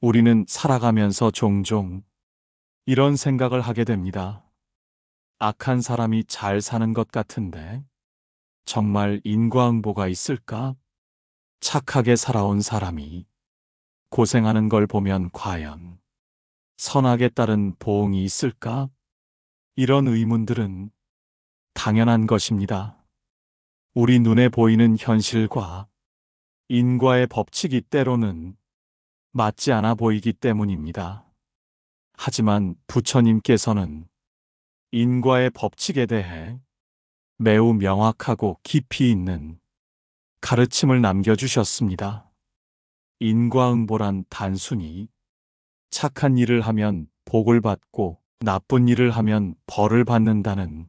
우리는 살아가면서 종종 이런 생각을 하게 됩니다. 악한 사람이 잘 사는 것 같은데 정말 인과응보가 있을까? 착하게 살아온 사람이 고생하는 걸 보면 과연 선악에 따른 보응이 있을까? 이런 의문들은 당연한 것입니다. 우리 눈에 보이는 현실과 인과의 법칙이 때로는 맞지 않아 보이기 때문입니다. 하지만 부처님께서는 인과의 법칙에 대해 매우 명확하고 깊이 있는 가르침을 남겨주셨습니다. 인과응보란 단순히 착한 일을 하면 복을 받고 나쁜 일을 하면 벌을 받는다는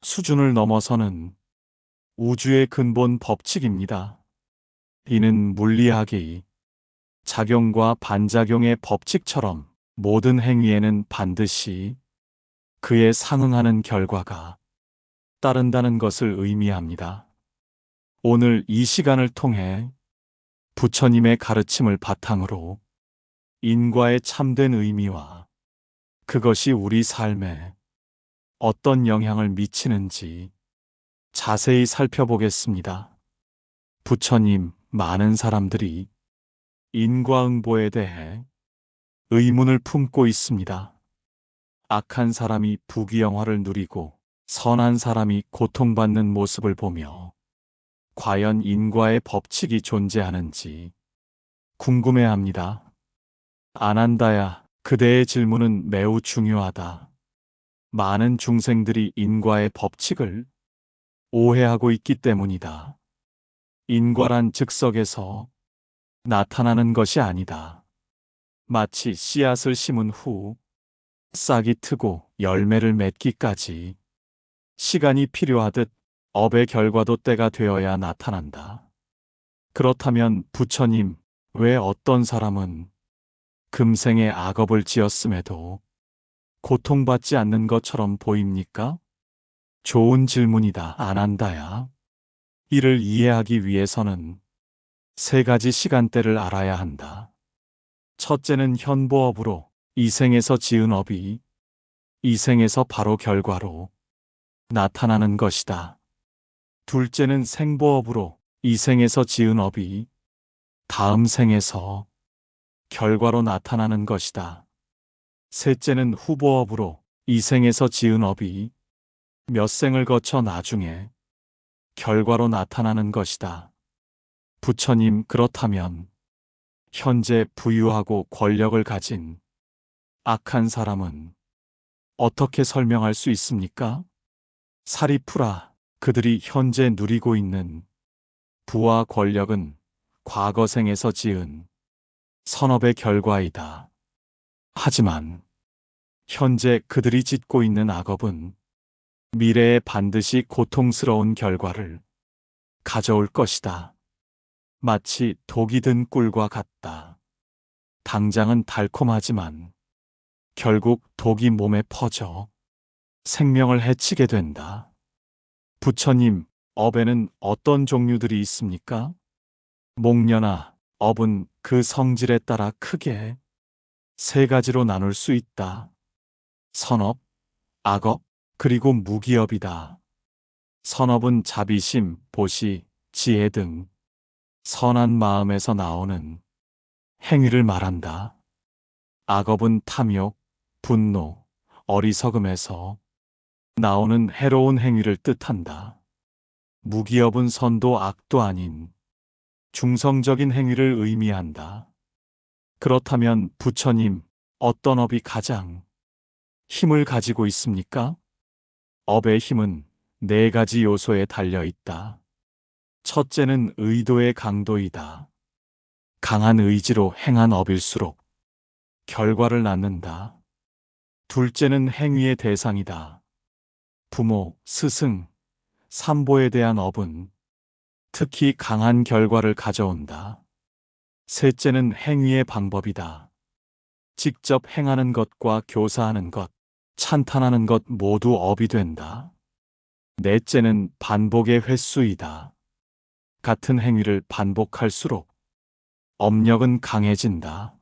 수준을 넘어서는 우주의 근본 법칙입니다. 이는 물리학의 작용과 반작용의 법칙처럼 모든 행위에는 반드시 그에 상응하는 결과가 따른다는 것을 의미합니다. 오늘 이 시간을 통해 부처님의 가르침을 바탕으로 인과의 참된 의미와 그것이 우리 삶에 어떤 영향을 미치는지 자세히 살펴보겠습니다. 부처님, 많은 사람들이 인과응보에 대해 의문을 품고 있습니다. 악한 사람이 부귀영화를 누리고 선한 사람이 고통받는 모습을 보며 과연 인과의 법칙이 존재하는지 궁금해합니다. 아난다야, 그대의 질문은 매우 중요하다. 많은 중생들이 인과의 법칙을 오해하고 있기 때문이다. 인과란 즉석에서 나타나는 것이 아니다. 마치 씨앗을 심은 후 싹이 트고 열매를 맺기까지 시간이 필요하듯 업의 결과도 때가 되어야 나타난다. 그렇다면 부처님, 왜 어떤 사람은 금생에 악업을 지었음에도 고통받지 않는 것처럼 보입니까? 좋은 질문이다, 아난다야. 이를 이해하기 위해서는 세 가지 시간대를 알아야 한다. 첫째는 현보업으로 이 생에서 지은 업이 이 생에서 바로 결과로 나타나는 것이다. 둘째는 생보업으로 이 생에서 지은 업이 다음 생에서 결과로 나타나는 것이다. 셋째는 후보업으로 이 생에서 지은 업이 몇 생을 거쳐 나중에 결과로 나타나는 것이다. 부처님, 그렇다면 현재 부유하고 권력을 가진 악한 사람은 어떻게 설명할 수 있습니까? 사리푸라, 그들이 현재 누리고 있는 부와 권력은 과거 생에서 지은 선업의 결과이다. 하지만 현재 그들이 짓고 있는 악업은 미래에 반드시 고통스러운 결과를 가져올 것이다. 마치 독이 든 꿀과 같다. 당장은 달콤하지만 결국 독이 몸에 퍼져 생명을 해치게 된다. 부처님, 업에는 어떤 종류들이 있습니까? 목련아, 업은 그 성질에 따라 크게 세 가지로 나눌 수 있다. 선업, 악업, 그리고 무기업이다. 선업은 자비심, 보시, 지혜 등 선한 마음에서 나오는 행위를 말한다. 악업은 탐욕, 분노, 어리석음에서 나오는 해로운 행위를 뜻한다. 무기업은 선도 악도 아닌 중성적인 행위를 의미한다. 그렇다면 부처님, 어떤 업이 가장 힘을 가지고 있습니까? 업의 힘은 네 가지 요소에 달려 있다. 첫째는 의도의 강도이다. 강한 의지로 행한 업일수록 결과를 낳는다. 둘째는 행위의 대상이다. 부모, 스승, 삼보에 대한 업은 특히 강한 결과를 가져온다. 셋째는 행위의 방법이다. 직접 행하는 것과 교사하는 것, 찬탄하는 것 모두 업이 된다. 넷째는 반복의 횟수이다. 같은 행위를 반복할수록 업력은 강해진다.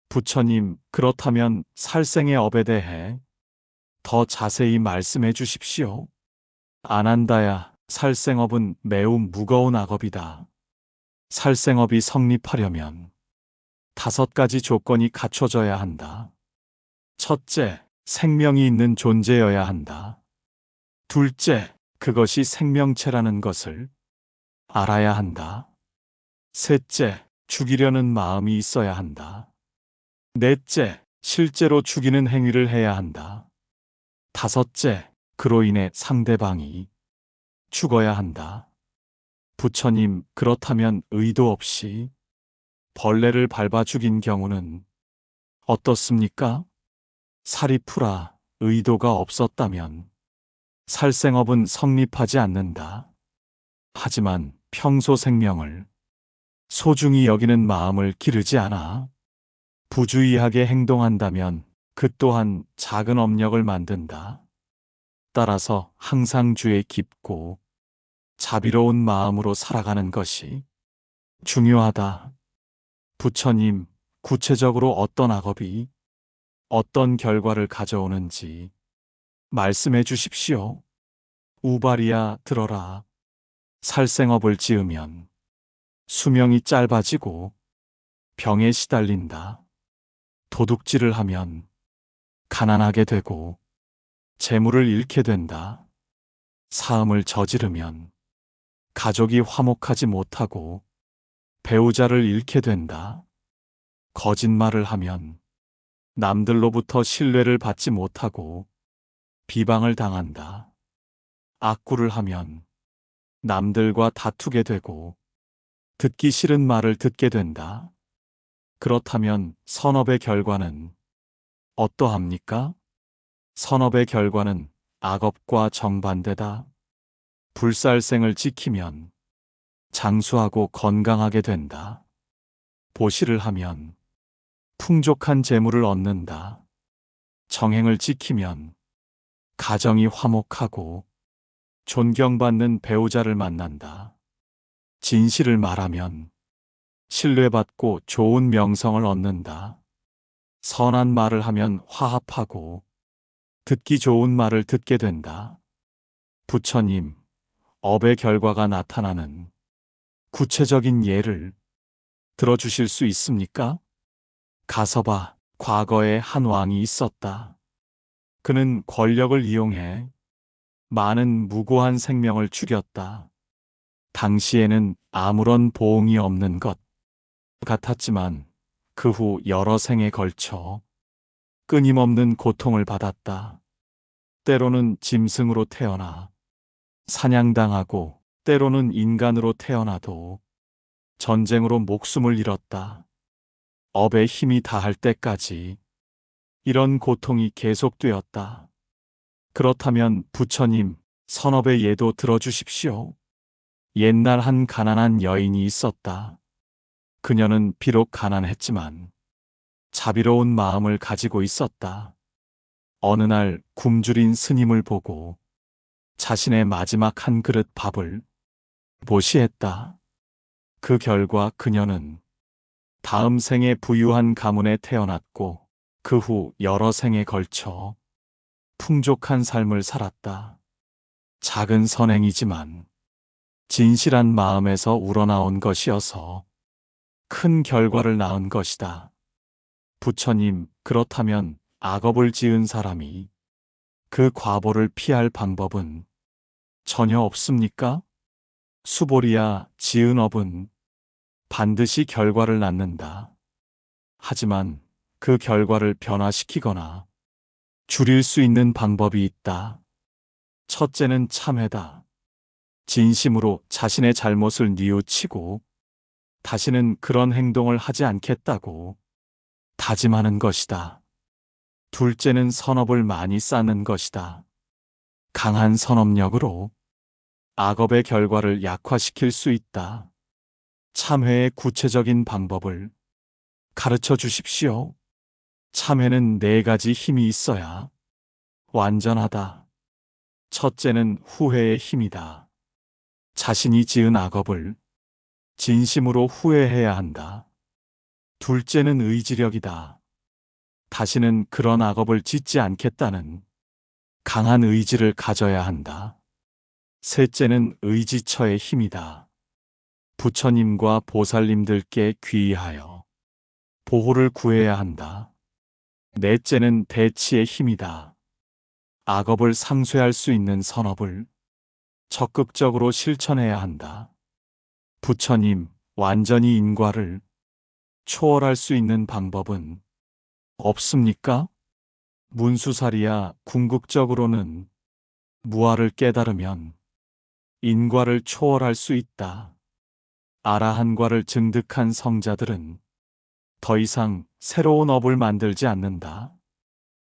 부처님, 그렇다면 살생의 업에 대해 더 자세히 말씀해 주십시오. 안한다야, 살생업은 매우 무거운 악업이다. 살생업이 성립하려면 5가지 조건이 갖춰져야 한다. 첫째, 생명이 있는 존재여야 한다. 둘째, 그것이 생명체라는 것을 알아야 한다. 셋째, 죽이려는 마음이 있어야 한다. 넷째, 실제로 죽이는 행위를 해야 한다. 다섯째, 그로 인해 상대방이 죽어야 한다. 부처님, 그렇다면 의도 없이 벌레를 밟아 죽인 경우는 어떻습니까? 사리푸라, 의도가 없었다면 살생업은 성립하지 않는다. 하지만 평소 생명을 소중히 여기는 마음을 기르지 않아 부주의하게 행동한다면 그 또한 작은 업력을 만든다. 따라서 항상 주의 깊고 자비로운 마음으로 살아가는 것이 중요하다. 부처님, 구체적으로 어떤 악업이 어떤 결과를 가져오는지 말씀해 주십시오. 우발이야, 들어라. 살생업을 지으면 수명이 짧아지고 병에 시달린다. 도둑질을 하면 가난하게 되고 재물을 잃게 된다. 사음을 저지르면 가족이 화목하지 못하고 배우자를 잃게 된다. 거짓말을 하면 남들로부터 신뢰를 받지 못하고 비방을 당한다. 악구를 하면 남들과 다투게 되고 듣기 싫은 말을 듣게 된다. 그렇다면 선업의 결과는 어떠합니까? 선업의 결과는 악업과 정반대다. 불살생을 지키면 장수하고 건강하게 된다. 보시를 하면 풍족한 재물을 얻는다. 정행을 지키면 가정이 화목하고 존경받는 배우자를 만난다. 진실을 말하면 신뢰받고 좋은 명성을 얻는다. 선한 말을 하면 화합하고 듣기 좋은 말을 듣게 된다. 부처님, 업의 결과가 나타나는 구체적인 예를 들어주실 수 있습니까? 가서봐, 과거에 한 왕이 있었다. 그는 권력을 이용해 많은 무고한 생명을 죽였다. 당시에는 아무런 보응이 없는 것 같았지만 그 후 여러 생에 걸쳐 끊임없는 고통을 받았다. 때로는 짐승으로 태어나 사냥당하고 때로는 인간으로 태어나도 전쟁으로 목숨을 잃었다. 업의 힘이 다할 때까지 이런 고통이 계속되었다. 그렇다면 부처님, 선업의 예도 들어주십시오. 옛날 한 가난한 여인이 있었다. 그녀는 비록 가난했지만 자비로운 마음을 가지고 있었다. 어느 날 굶주린 스님을 보고 자신의 마지막 한 그릇 밥을 보시했다. 그 결과 그녀는 다음 생에 부유한 가문에 태어났고 그 후 여러 생에 걸쳐 풍족한 삶을 살았다. 작은 선행이지만 진실한 마음에서 우러나온 것이어서 큰 결과를 낳은 것이다. 부처님, 그렇다면 악업을 지은 사람이 그 과보를 피할 방법은 전혀 없습니까? 수보리야, 지은 업은 반드시 결과를 낳는다. 하지만 그 결과를 변화시키거나 줄일 수 있는 방법이 있다. 첫째는 참회다. 진심으로 자신의 잘못을 뉘우치고 다시는 그런 행동을 하지 않겠다고 다짐하는 것이다. 둘째는 선업을 많이 쌓는 것이다. 강한 선업력으로 악업의 결과를 약화시킬 수 있다. 참회의 구체적인 방법을 가르쳐 주십시오. 참회는 4가지 힘이 있어야 완전하다. 첫째는 후회의 힘이다. 자신이 지은 악업을 진심으로 후회해야 한다. 둘째는 의지력이다. 다시는 그런 악업을 짓지 않겠다는 강한 의지를 가져야 한다. 셋째는 의지처의 힘이다. 부처님과 보살님들께 귀의하여 보호를 구해야 한다. 넷째는 대치의 힘이다. 악업을 상쇄할 수 있는 선업을 적극적으로 실천해야 한다. 부처님, 완전히 인과를 초월할 수 있는 방법은 없습니까? 문수살이야 궁극적으로는 무아를 깨달으면 인과를 초월할 수 있다. 아라한과를 증득한 성자들은 더 이상 새로운 업을 만들지 않는다.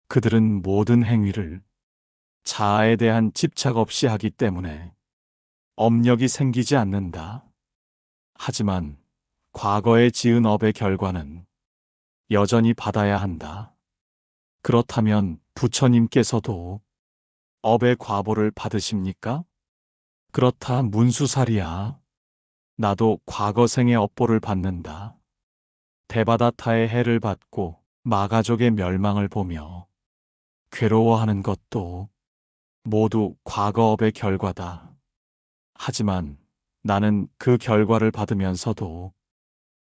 그들은 모든 행위를 자아에 대한 집착 없이 하기 때문에 업력이 생기지 않는다. 하지만 과거에 지은 업의 결과는 여전히 받아야 한다. 그렇다면 부처님께서도 업의 과보를 받으십니까? 그렇다 문수살이야. 나도 과거생의 업보를 받는다. 데바다타의 해를 받고 마가족의 멸망을 보며 괴로워하는 것도 모두 과거업의 결과다. 하지만 나는 그 결과를 받으면서도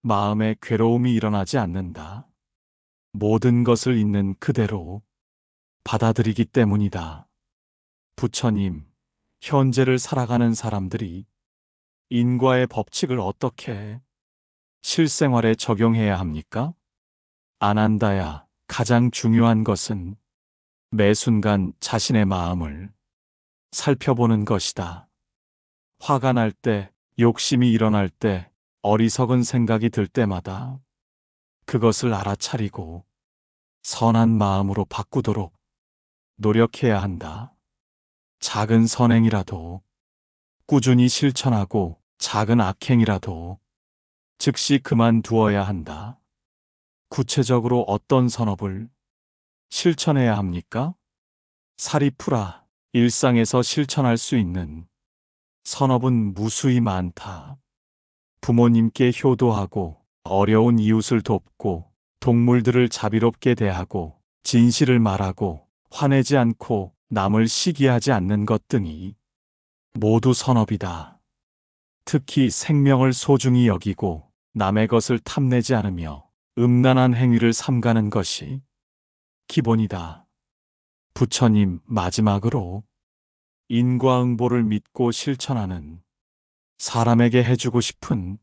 마음에 괴로움이 일어나지 않는다. 모든 것을 있는 그대로 받아들이기 때문이다. 부처님, 현재를 살아가는 사람들이 인과의 법칙을 어떻게 실생활에 적용해야 합니까? 아난다야, 가장 중요한 것은 매 순간 자신의 마음을 살펴보는 것이다. 화가 날 때, 욕심이 일어날 때, 어리석은 생각이 들 때마다 그것을 알아차리고 선한 마음으로 바꾸도록 노력해야 한다. 작은 선행이라도 꾸준히 실천하고 작은 악행이라도 즉시 그만두어야 한다. 구체적으로 어떤 선업을 실천해야 합니까? 사리푸라, 일상에서 실천할 수 있는 선업은 무수히 많다. 부모님께 효도하고 어려운 이웃을 돕고 동물들을 자비롭게 대하고 진실을 말하고 화내지 않고 남을 시기하지 않는 것 등이 모두 선업이다. 특히 생명을 소중히 여기고 남의 것을 탐내지 않으며 음란한 행위를 삼가는 것이 기본이다. 부처님, 마지막으로 인과응보를 믿고 실천하는 사람에게 해주고 싶은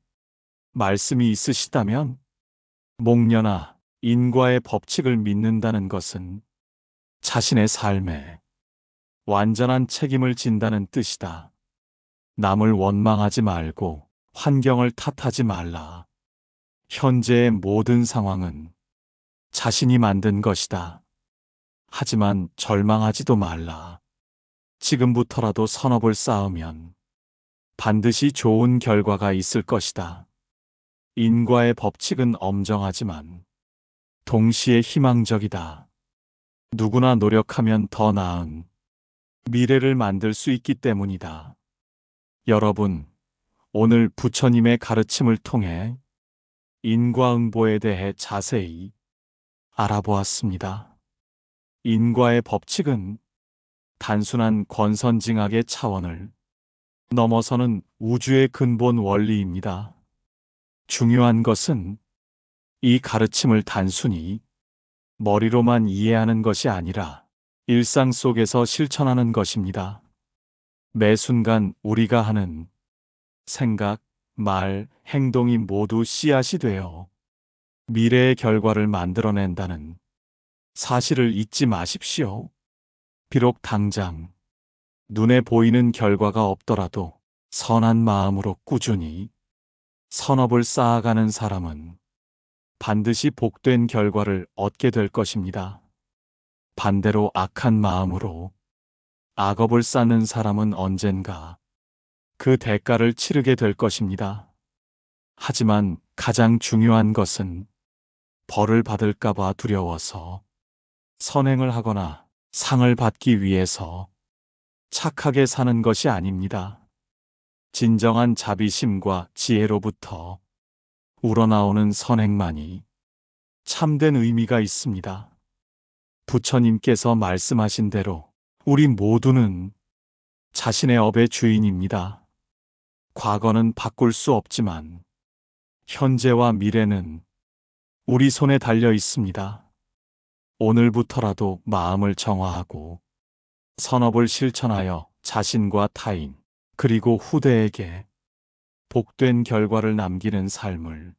말씀이 있으시다면, 목련아, 인과의 법칙을 믿는다는 것은 자신의 삶에 완전한 책임을 진다는 뜻이다. 남을 원망하지 말고 환경을 탓하지 말라. 현재의 모든 상황은 자신이 만든 것이다. 하지만 절망하지도 말라. 지금부터라도 선업을 쌓으면 반드시 좋은 결과가 있을 것이다. 인과의 법칙은 엄정하지만 동시에 희망적이다. 누구나 노력하면 더 나은 미래를 만들 수 있기 때문이다. 여러분, 오늘 부처님의 가르침을 통해 인과응보에 대해 자세히 알아보았습니다. 인과의 법칙은 단순한 권선징악의 차원을 넘어서는 우주의 근본 원리입니다. 중요한 것은 이 가르침을 단순히 머리로만 이해하는 것이 아니라 일상 속에서 실천하는 것입니다. 매 순간 우리가 하는 생각, 말, 행동이 모두 씨앗이 되어 미래의 결과를 만들어낸다는 사실을 잊지 마십시오. 비록 당장 눈에 보이는 결과가 없더라도 선한 마음으로 꾸준히 선업을 쌓아가는 사람은 반드시 복된 결과를 얻게 될 것입니다. 반대로 악한 마음으로 악업을 쌓는 사람은 언젠가 그 대가를 치르게 될 것입니다. 하지만 가장 중요한 것은 벌을 받을까봐 두려워서 선행을 하거나 상을 받기 위해서 착하게 사는 것이 아닙니다. 진정한 자비심과 지혜로부터 우러나오는 선행만이 참된 의미가 있습니다. 부처님께서 말씀하신 대로 우리 모두는 자신의 업의 주인입니다. 과거는 바꿀 수 없지만 현재와 미래는 우리 손에 달려 있습니다. 오늘부터라도 마음을 정화하고 선업을 실천하여 자신과 타인, 그리고 후대에게 복된 결과를 남기는 삶을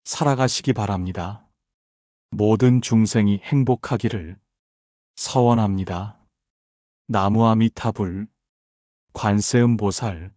살아가시기 바랍니다. 모든 중생이 행복하기를 서원합니다. 나무아미타불, 관세음보살